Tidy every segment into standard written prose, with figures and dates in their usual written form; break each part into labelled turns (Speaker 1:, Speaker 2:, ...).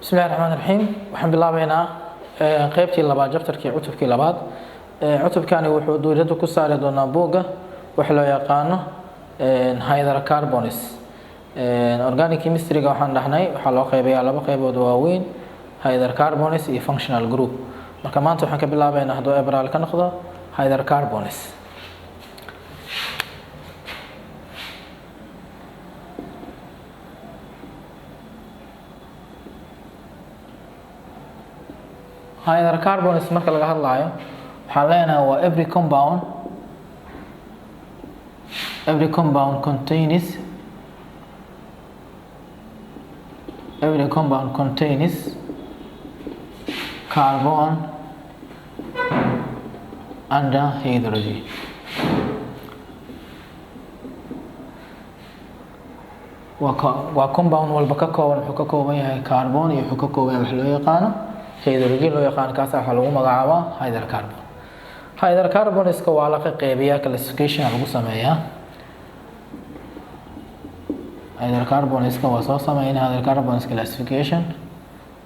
Speaker 1: بسم الله الرحمن الرحيم waxaan bilaabaynaa qaybtii labaad chapterkii cutubkii labaad cutubkani wuxuu dowladda ku saari doonaa buugga wax loo yaqaano hydrocarbons organic chemistry-ga waxaan dhahnay waxa loo qaybayaa laba qaybood waaweyn hydrocarbons iyo functional group marka maanta waxaan ka bilaabaynaa hadduu ebraal ka noqdo hydrocarbons hydrocarbons marka laga hadlayo waxaan leenahay waa every compound contains carbon and hydrogen. waa compound walba ka kooban wuxuu ka kooban yahay carbon iyo wuxuu ka kooban yahay wax loo yaqaano hydrogen loo yaqaan kaas waxa lagu magacaabaa hydrocarbon. Hydrocarbons-ka waa la qeybiyaa classification lagu sameeyaa. Hydrocarbons-ka waa soo sameeynaa hydrocarbons classification.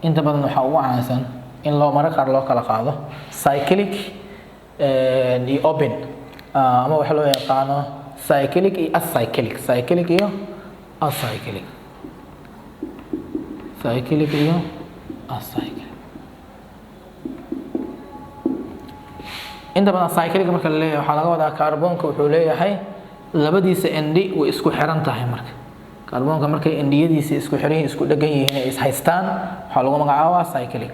Speaker 1: Inta badan waxa ugu caansan in loo marka loo kala qaado cyclic iyo open ama waxa loo yaqaano cyclic iyo acyclic. Cyclic iyo acyclic. Cyclic iyo acyclic. inta badan cycle-ga marka la leeyahay waxa laga wadaa carbon-ka wuxuu leeyahay labadiisa endi way isku xiran tahay marka carbon-ka markay endiyadiisa isku xiran yihiin isku dhagan yihiin ay is haystaan waxa lagu magacaabaa cyclic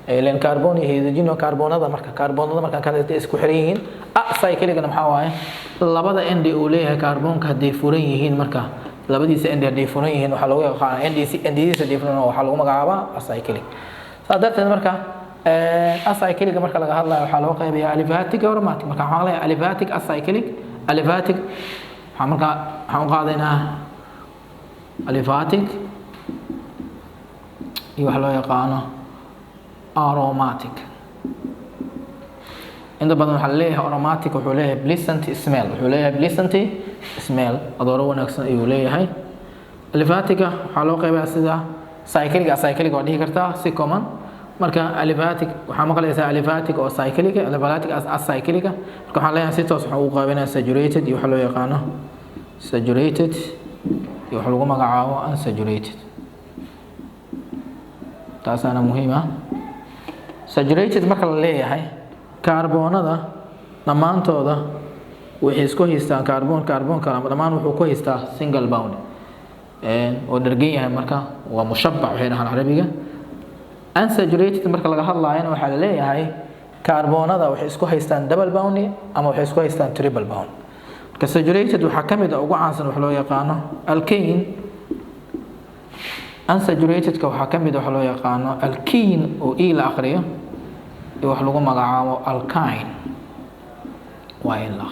Speaker 1: ilan carbon iyo hydrogen oo carbonada marka ka isku xiran yihiin acyclic-na maxaa waaye labada endi uu leeyahay carbon-ka haday furan yihiin marka labadiisa endi haday furan yihiin waxa lagu yaqaan endiyadiisa haday furan waxa lagu magacaabaa acyclic sadarteed marka acyclic marka laga hadlayo waxa loo qaybiyaa aliphatic iyo aromatic marka waxa la leeyahay aliphatic acyclic aliphatic waxaan qaadaynaa aliphatic iyo wax loo yaqaano aromatic inta badan waxa la leeyahay aromatic wuxuu leeyahay pleasant smell adooro wanaagsan ayuu leeyahay aliphatic waxa loo qaybiyaa sida acyclic oo dhihi kartaa si common marka aliphatic waxa maqlaysaa aliphatic oo cyclic aliphatic acyclic marka waxaan leeyahay si toos waxa uu qaybinaa saturated iyo waxa loo yaqaano saturated iyo waxa lagu magacaabo unsaturated taasana muhiim ah saturated marka la leeyahay kaarboonada dhamaantooda waxay isku haystaan kaarboonka dhamaan wuxuu ku haystaa single bond oo dhergan yahay marka waa mushabbac waxay dhahaan carabiga unsaturated marka laga hadlaayana waxa la leeyahay kaarboonada waxay isku haystaan double bond ama waxay isku haystaan triple bond marka saturated waxa kamid ah ugu caansan wax loo yaqaano alkane unsaturated ka waxa kamid ah wax loo yaqaano alkene oo la akhriyo iyo wax lagu magacaabo alkyne waa in la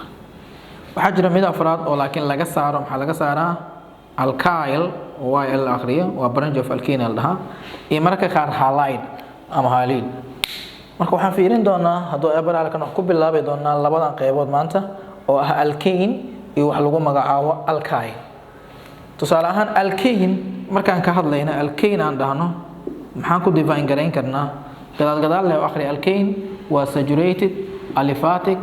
Speaker 1: waxa jira mid afraad oo laakiin laga saaro waxa laga saaraa alkyl waa la akhriyo waa branch of alkene la dhahaa iyo marka qaar halide ama halide marka waxaan fiirin doonaa hadduu ebraalkan wax ku bilaabi doonaa labadan qaybood maanta oo ah alkane iyo wax lagu magacaabo alkyl tusaale ahaan alkane markaan ka hadlayna alkane aan dhahno maxaan ku define gareyn karnaa gadaal leh akhri alkane waa saturated aliphatic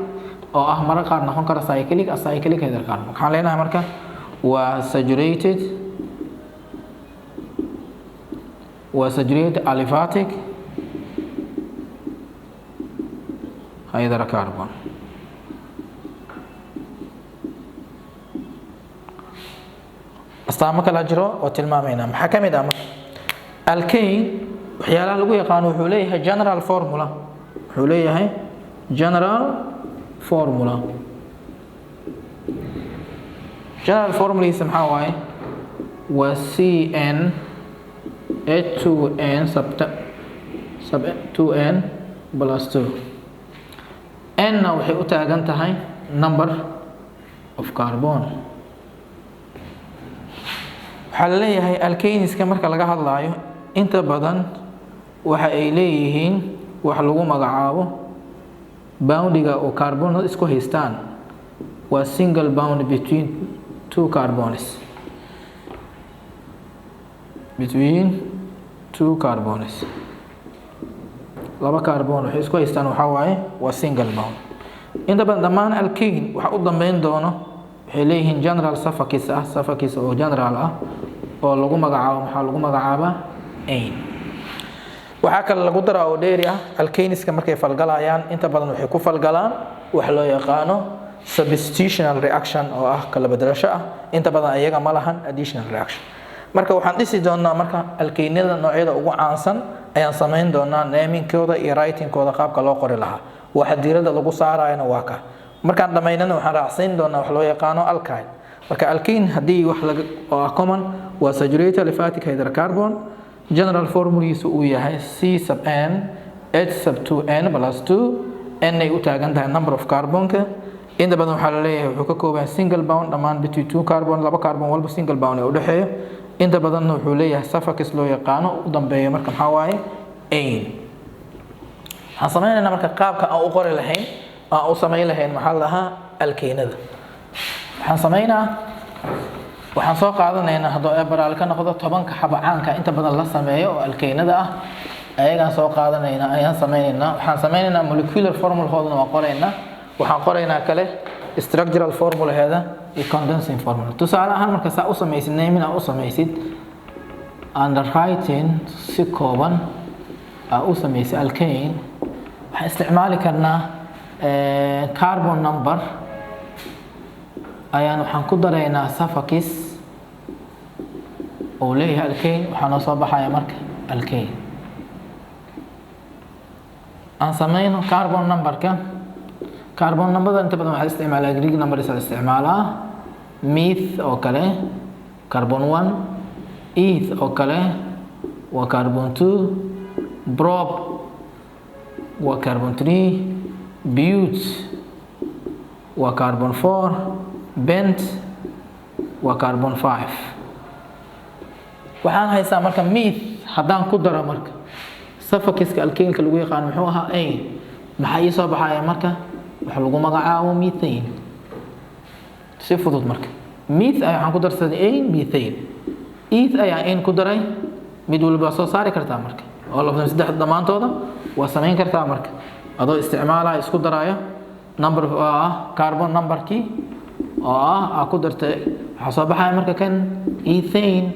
Speaker 1: oo ah marka qaar noqon kara cyclic acyclic hydrocarbon waxaan leenahay marka waa saturated aliphatic hydrocarbon astaamo kala jiro oo tilmaamayna maxaa kamid ah alkane waxyaalaha lagu yaqaan wuxuu leeyahay general formula general formula maxaa waaye waa CN H2N sub 2N plus 2 N na waxay u taagan tahay number of carbon waxa la leeyahay alkaneska marka laga hadlaayo inta badan waxa ay leeyihiin wax lagu magacaabo boundiga oo carbon isku haystaan waa single bond between two carbons between 2 carbons laba carbon waxay isku haystaan waxa waaye waa single bond inta badan dhammaan alkane waxa u dambeyn doono waxay leeyihiin general suffix oo general ah oo lagu magacaabo ane waxa kale lagu daraa oo dheeri ah alkaneska markay falgalayaan inta badan waxay ku falgalaan wax loo yaqaano substitutional reaction oo ah kala bedelasho ah inta badan ayaga ma lahan additional reaction marka waxaan dhisi doonaa marka alkaneada noocyada ugu caansan ayaan sameyn doonaa namingkooda iyo writingkooda qaabka loo qori lahaa waxa diirada lagu saarayna waa ka markaan dhameynana waxaan raacsin doonaa wax loo yaqaano alkyne marka alkane hadii wax laga common waa saturated aliphatic hydrocarbon general formula uu yahay C(n) H(2n) + 2 n ay u taagan tahay number of carbonka inta badan waxa la leeyahay wuxuu ka kooban single bond dhamaan between 2 carbon laba carbon walba single bond ee u dhaxeeyo inta badan wuxuu leeyahay suffix loo yaqaano u dambeeyo marka maxaa waaye ane waxaan sameeynaa marka qaabka aan u qori lahayn aan u sameyn lahayn maxaa lahaa alkaneada waxaan soo qaadanaynaa haddii ay baraal ka noqdo 10 xabo caanka inta badan la sameeyo oo alkaneada ah ayagaan soo qaadanaynaa ayaan sameynaynaa waxaan sameynaynaa molecular formula-hoodana waa qoraynaa waxaan qoraynaa kale structural formula-heeda iyo condensing formula tusaale ahaan marka saa u samaysid naming u samaysid underwriting si kooban u samaysid alkane waxaan isticmaali karnaa carbon number ayaan waxaan ku daraynaa suffix oo leeyahay alkane waxaan soo baxaya marka alkane aan sameyno carbon numberka inta badan waxaa isticmaalaa Greek numbers la isticmaalaa meth oo kale carbon 1 eth oo kale waa carbon 2 prop waa carbon 3 bute waa carbon 4 bent waa carbon 5 waxaan haystaa marka meth haddaan ku daro marka suffixka alkaneka lagu yaqaan muxuu ahaa ane maxaa ii soo baxaya marka waxa lagu magacaabo methane si fudud marka meth ayaan ku darsaday ane methane eth ayaan ane ku daray mid walba soo saari kartaa marka oo labada saddex dhamaantooda waa sameyn kartaa marka adoo isticmaalaya isku daraya number carbon numberkii oo ku dartay waxa soo baxaya marka kan ethane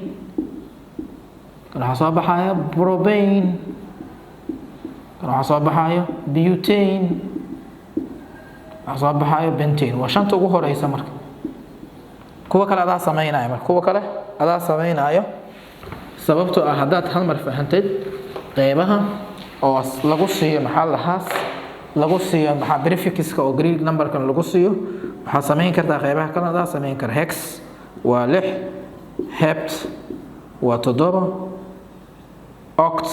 Speaker 1: kan waxa soo baxaya propane kan waxa soo baxaya butane waxa soo baxaya pentane waa shanta ugu horeysa marka kuwa kale adaa sameynaayo sababtoo ah hadaad hal mar fahanteed qeybaha oo lagu siiyo lagu siiyo prefixka oo Greek numberkan lagu siiyo waxaa sameyn kartaa qeybaha kale adaa sameyn kara hex waa 6 hept waa 7 oct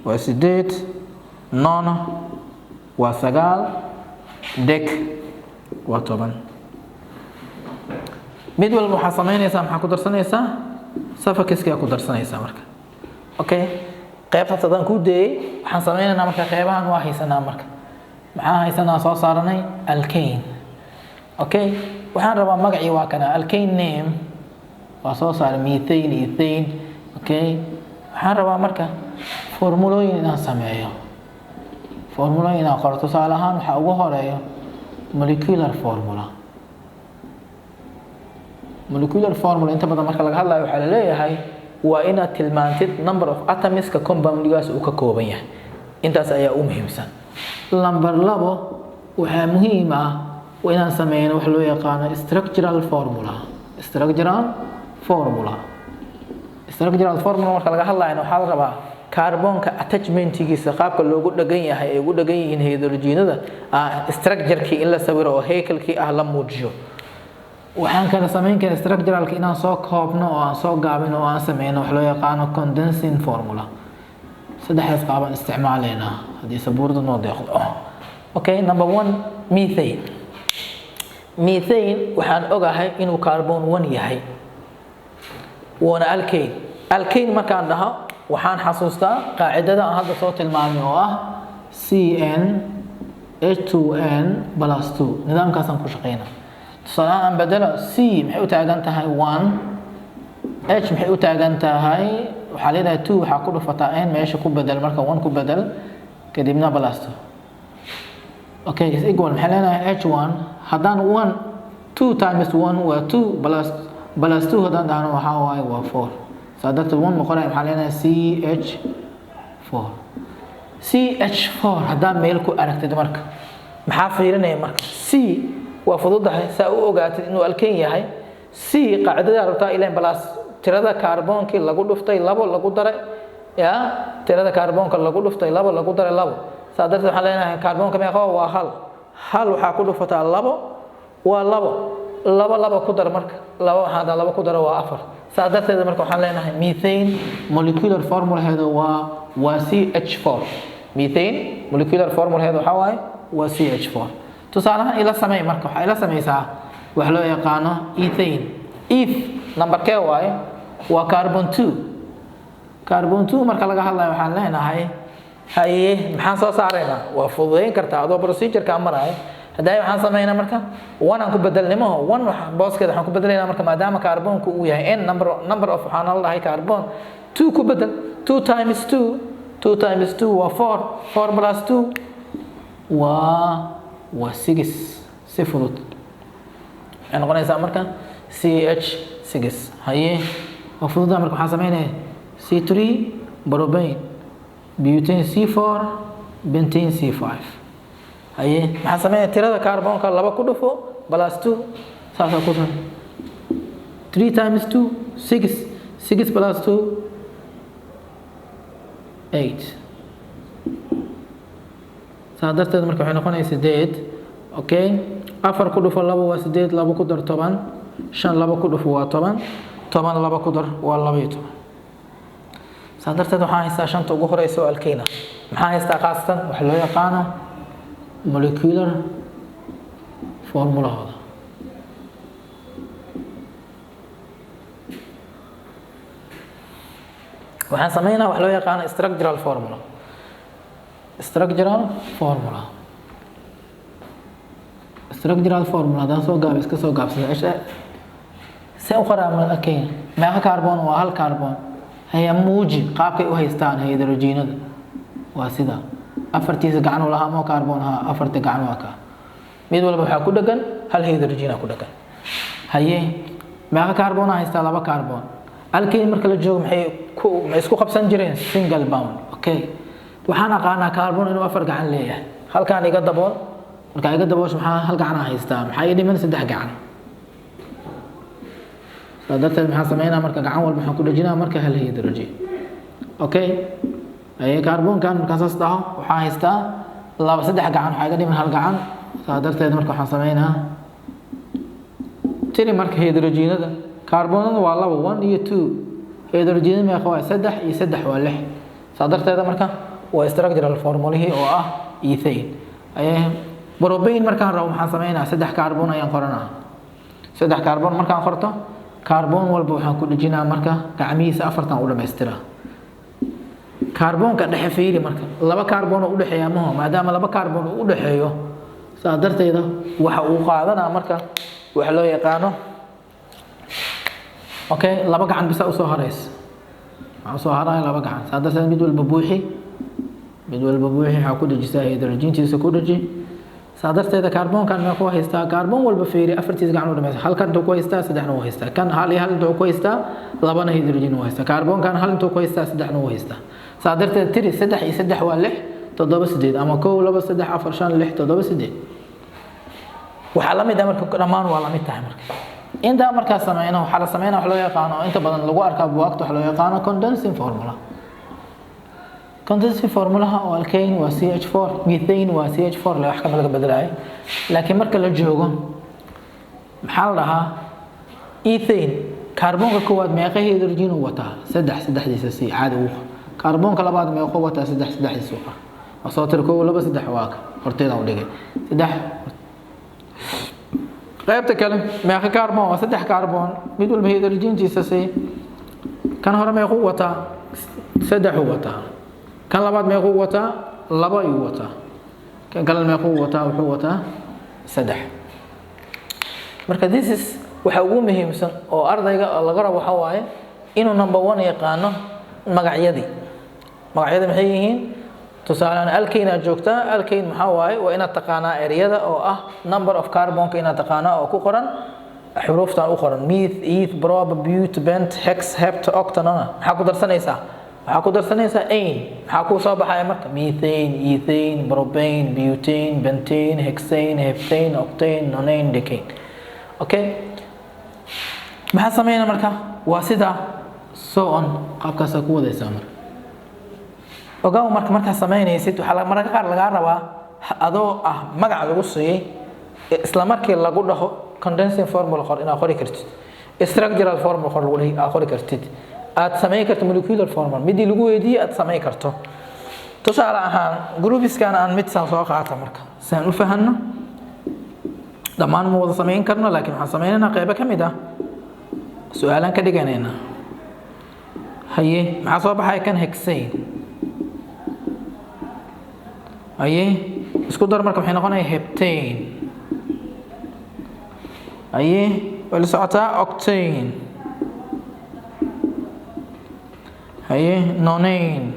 Speaker 1: waa 8 non waa 9 dec waa 10 mid walba waxaa sameynaysaa maxaa ku darsanaysaa suffixka ku darsanaysaa marka okay qaybta haddaan ku dayay waxaan sameynaynaa marka qaybahan waa haysanaa marka maxaa haysanaa soo saaranay alkane okay waxaan rabaa magacii waa kana alkane name waa soo saaray methane ethane okay waxaan rabaa marka formulooyin inaan sameeyo formulooyin inaan qoro tusaale ahaan waxaa ugu horeeyo molecular formula inta badan marka laga hadlayo waxaa la leeyahay waa inaad tilmaantid number of atoms-ka compound-gaas uu ka kooban yahay intaas ayaa u muhiimsan number 2 waxaa muhiim ah inaan sameeyno wax loo yaqaan structural formula marka laga hadlayo waxaa la rabaa carbonka attachment-giisa qaabka loogu dhagan yahay ay ugu dhagan yihiin hydrogenada structure-kii in la sawiro oo heykelkii la muujiyo waxaan kala sameyn karaa structuralka inaan soo koobno oo aan soo gaabino oo aan sameyno wax loo yaqaan condensing formula saddexdaas qaaban isticmaaleena hadii sabuurda noo deeqdo okay number 1 methane waxaan ogahay inuu carbon 1 yahay wana alkane markaan dhaho waxaan xasuustaa qaacidada aan hadda soo tilmaamay oo ah CN H2N + 2 nidaamkaas aan ku shaqeynaa tusaale bedelo C maxay u taagan tahay 1 H maxay u taagan tahay waxaa leedahay 2 waxaa ku dhufataa n meesha ku bedel marka 1 ku bedel kadibna plus 2 okay is equal maxay leedahay h1 haddaan 1 2 times 1 waa 2 plus 2 haddaan dhahno waxaa waaye waa 4 saa darteed 1 noqonaya maxaa leedahay ch4 haddaan meel ku aragtid marka maxaa fiirinaya marka c waa fududahay saa u ogaatid inuu alkane yahay c qaacidada rabtaa ileen plus tirada kaarboonkii lagu dhuftay 2 lagu daray ya tirada kaarboonka lagu dhuftay 2 lagu daray 2 saa darteed waxaan leenahay kaarboonka meeqa waa hal waxaa ku dhufataa 2 waa 2 ku dar marka 2 waxaa 2 ku daro waa 4 saa darteed marka waxaan leenahay methane molecular formulaheedu waa CH4 methane molecular formulaheedu waxa waaye waa CH4 tusaalahan ila sameey marka waxa ila sameeysaa wax loo yaqaano ethane number k waaye waa carbon 2 marka laga hadlayo waxaan leenahay haye maxaan soo saareynaa waa fududeyn kartaa adoo procedure-ka marayo haday waxaan sameeynaa marka 1 aan ku bedelnimo 1 booskeeda waxaan ku bedelaynaa marka maadaama kaarboonku uu yahay n number of waxaan leedahay kaarboon 2 ku bedel 2 times 2 waa 4 plus 2 waa 6 si fudud waxay noqonaysaa marka CH6 haye waa fududaa marka waxaan sameynaa C3 propane butane C4 bentane C5 haye maxaan sameynaa tirada kaarboonka 2 ku dhufo plus 2 saasa ku san 3 times 2 6 plus 2 8 saa darteed marka waxay noqonaysaa 8 okay 4 ku dhufo 2 waa 8 2 ku dar 10 5 2 ku dhufo waa 10 10 2 ku dar waa 12 saa darteed waxaan haystaa shanta ugu horeysa oo alkane maxaan haystaa qaasatan wax loo yaqaano molecular formulahooda waxaan sameynaa wax loo yaqaano structural formula hadaan soo gaabo iska soo gaabsada see u qoraa alkane meeqa kaarboon waa hal kaarboon haya muuji qaabkay u haystaan hydrogenada waa sida afartiisa gacan u lahaa moo kaarboon ha afarta gacan waa ka mid walba waxaa ku dhagan hal hydrogen ku dhagan haye meeqa kaarboon haystaa 2 kaarboon alkane marka la joogo maxay isku qabsan jireen single bond okay waxaan aqaanaa kaarboon inuu 4 gacan leeyahay halkaan iga dabool marka iga daboosho maxaa hal gacan haystaa maxaa ii dhiman 3 gacan darteed maxaan sameynaa marka gacan walba waxaan ku dhajinaa marka hal hydrogen okay ay kaarboonkan markaan saas dhaho waxaan haystaa 3 gacan waxaa iga dhiman hal gacan saa darteed marka waxaan sameynaa tiri marka hydrogenada kaarboonada waa 1 iyo 2 hydrogen meeqa waa 3 iyo 3 waa 6 saa darteed marka waa structural formulahi oo ah ethane ay propane markaan rabo waxaan sameynaa 3 kaarboon ayaan qoranaa 3 kaarboon markaan qorto kaarboon walba waxaan ku dhajinaa marka gacmihiisa 4 u dhameystiraa kaarboonka dhexe fiiri marka 2 kaarboon oo u dhaxeeya maadaama 2 kaarboon u dhaxeeyo saa darteeda waxa uu qaadanaa marka waxa loo yaqaano okay 2 gacan bisa u soo hareys waxa soo haray 2 gacan saa darteeda mid walba buuxi waxa ku dhajisaa hydrogentiisa ku dhaji saa darteeda kaarboonkan ma ku haystaa kaarboon walba fiiri afartiisa gacan u dhameeyay halkan intuu ku haystaa 3 u haystaa kan hal intuu ku haystaa 2 hydrogen u haystaa kaarboonkan hal intuu ku haystaa 3 u haystaa saa darteed tiri 3 iyo 3 waa 6 7 8 ama 1 2 3 4 5 6 7 8 waxa la mid ah marka dhamaan waa la mid tahay marka inta marka sameeyno waxa la sameeynaa wax loo yaqaan inta badan lagu arkaa buugta wax loo yaqaan condensing formula condensing formula oo alkane waa CH4 methane waa CH4 la wax ka laga bedelaay laakiin marka la joogo maxaa la dhahaa ethane kaarboonka koowaad meeqa hydrogen uu wataa 3 diisa si caadi u kaarboonka labaad meeqa wataa 3 diisa oo soo tir 1 2 3 waa horteeda u dhigay 3 qaybta kale meeqa kaarboon waa 3 kaarboon mid walba hydrogentiisa si kan hore meeqa wataa 3 wataa kan labaad meeqa wataa 2 ayuu wataa kan kale meeqa wataa wuxuu wataa 3 marka this is waxa ugu muhiimsan oo ardayga laga rabo waxa waaye inuu number 1 yaqaano magacyadii maxay yihiin tusaalaan alkane aad joogtaa alkane maxaa waaye waa inaad taqaanaa ereyada oo ah number of carbonka inaad taqaanaa oo ku qoran xuruuftan u qoran meth eth prob but bent hex hept octanona maxaa ku darsanaysaa ain maxaa ku soo baxaya marka methane ethane propane butane pentane hexane heptane octane nonane decane okay maxaa sameeyna marka waa sida so on qaabkaas ku wadaysaa marka ogaw marka sameynaysid waxa marka qaar laga rabaa adoo magac lagu siiyay isla markii lagu dhaho condensing formula qor inaad qori kartid structural formula qor lagu leeyahay qori kartid aad sameey karto molecular formula midii lagu weydiiyay aad sameey karto tusaale ahaan groupiskan aan mid soo qaata marka saan u fahanno dhamaan ma wada sameyn karno laakiin waxaan sameynaynaa qayb ka mid ah su'aalan ka dhiganayna haye maxaa soo baxay kan hexane haye isku dar marka waxay noqonaysaa heptane haye wala socotaa octane haye nonane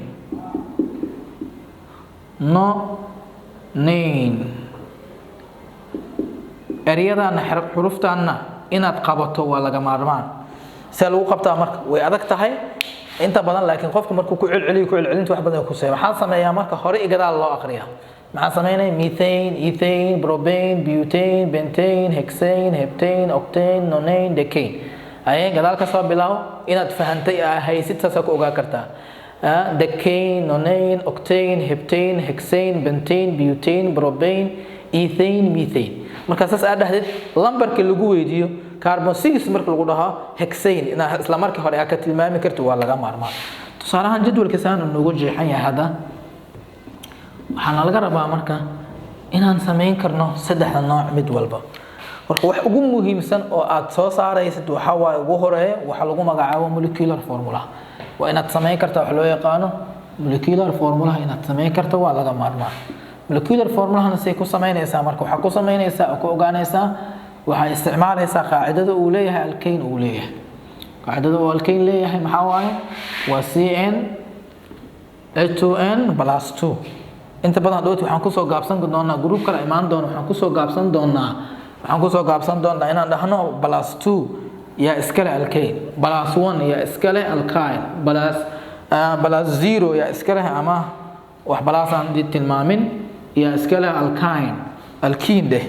Speaker 1: ereyadana xuruftaana inaad qabato waa laga maarmaan si lagu qabtaa marka way adag tahay inta badan laakiin qofku markuu ku celcelinta wax badan ku sameeyo waxaan sameeyaa marka hore igadaal loo aqriyaa maxaan sameeynay methane ethane propane butane pentane hexane heptane octane nonane decane ay gadaal ka soo bilaaw inaad fahantay haysid taas ku ogaa kartaa decane nonane octane heptane hexane pentane butane propane ethane methane marka saas aad dhahdid lambarka lagu weydiiyo carbon 6 marka lagu dhaho hexane ina isla markii hore ka tilmaami karto waa laga maarmaan tusaalahan jadwalka saan noogu jeexan yahay hada waxaan laga rabaa marka inaan sameyn karno saddex nooc mid walba marka wax ugu muhiimsan oo aad soo saaraysid waxa waa ugu horeeyo waxa lagu magacaabo molecular formula waa inaad sameyn karto wax loo yaqaano molecular formula inaad sameyn karto waa laga maarmaan molecular formula say ku sameynaysaa marka waxa ku sameynaysaa oo ku ogaanaysaa waxa isticmaalaysaa qaacidada uu leeyahay alkane uu leeyahay qaacidada uu alkane leeyahay maxaa waaye waa CN H2N + 2 inta badan hadhooti waxaan ku soo gaabsan doonaa group kala imaan doona waxaan ku soo gaabsan doonaa inaan dhahno +2 yaa iskale alkane +1 yaa iskale alkyne +0 yaa iskale ama wax balasaan tilmaamin yaa iskale alkyne alkene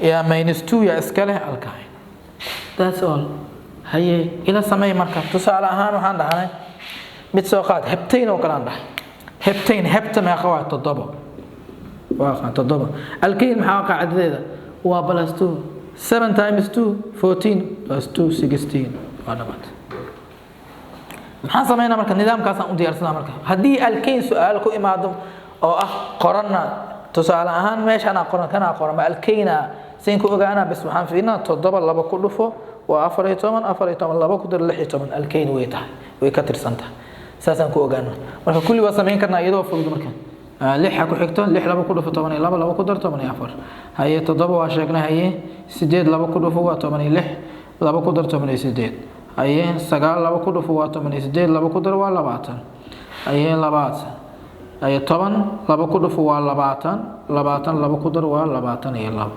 Speaker 1: yaa -2 yaa iskale alkyne that's all haye ila sameey marka tusaale ahaan waxaan dhahnay mid soo qaad heptane oo kala dhahay heptane ma qawa todoba alkane maxaa qaacidadeeda waa +2 7 times 2 14 plus 2 16 waa dhamat maxaan sameeynaa marka nidaamkaas aan u diyaarsanaa marka hadii alkane su'aal ku imaado oo qorana tusaale ahaan meeshaan kana qoran alkane siin ku ogaana bas waxaan fiirnaa 7 2 ku dhufo waa 14 2 ku dar 16 alkane way tahay way ka tirsantahay saasan ku ogaano marka kulli waa sameyn karnaa iyadoo fudud marka 6 ku xigto 6 2 ku dhufo 12 2 ku dar 14 haye 7 waa sheegnay haye 8 2 ku dhufo waa 16 2 ku dar 18 haye 9 2 ku dhufo waa 18 2 ku dar waa 20 haye 20 haye 10 2 ku dhufo waa 20 2 ku dar waa 22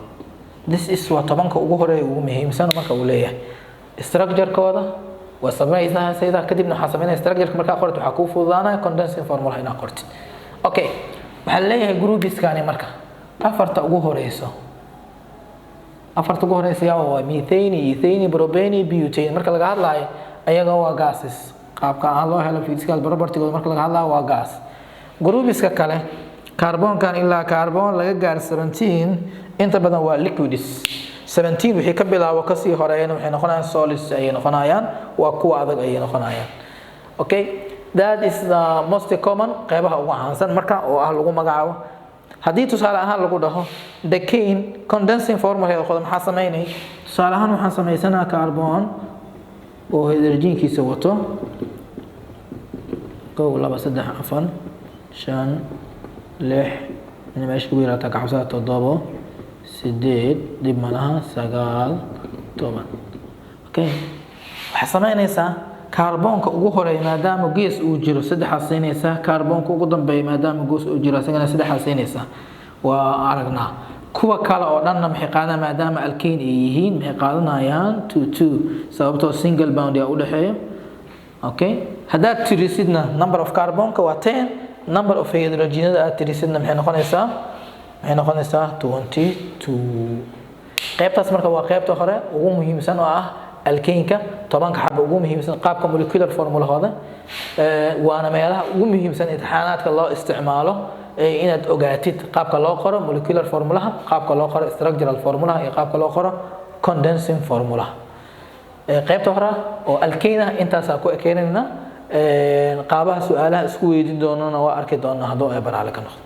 Speaker 1: this is waa 10ka ugu horeeya ugu muhiimsan marka uu leeyahay structure-kooda waa sameeyay sayda kadibna waxa sameynaa structure marka qorto waxa ku fududaanaya condensing formula ina qortid okay waxa leeyahay groupiskani marka afarta ugu horeyso waa methane ethane propane butane marka laga hadlayo ayaga waa gases qaabka aan loo helo physical property-gooda marka laga hadlayo waa gas groupiska kale carbonkan ilaa carbon laga gaar 17 inta badan waa liquids 17 wixii ka bilaabo ka sii horeeyna waxay noqonayaan solids ay noqonayaan waa kuwa adag ay noqonayaan okay that is the most common qaybaha ugu caansan marka oo lagu magacaabo hadii tusaale ahaan lagu dhaho decane condensing formula ee qodob maxaa sameeynay tusaale ahaan waxaan sameeysanaa carbon oo hydrogenkiisa wato 1 2 3 4 5 6 meesha ku yaraata ka xusaa 7 8 9 10 okay waxa sameynaysaa kaarboonka ugu horeeya maadaama gees uu jiro saddexaad siinaysa kaarboonka ugu dambeeya maadaama gees uu jiro isagana saddexaad siinaysa waa aragnaa kuwa kale oo dhanna maxay qaadanayaan maadaama alkane ay yihiin maxay qaadanayaan 2 sababtoo single bond u dhaxeeyo okay haddaad tirisidna number of carbonka waa 10 number of hydrogenada aad tirisidna maxay noqonaysaa 22 qaybtaas marka waa qaybta hore ugu muhiimsan oo ah alkane-ka 10 xabo ugu muhiimsan qaabka molecular formula-hooda waana meelaha ugu muhiimsan imtixaanaadka loo isticmaalo inaad ogaatid qaabka loo qoro molecular formulaha qaabka loo qoro structural formulaha iyo qaabka loo qoro condensing formulaha qaybta hore oo alkane intaas ku ekeynayna qaabaha su'aalaha isku weydiin doonana waa arki doonaa hadoo ay baraale ka noqdo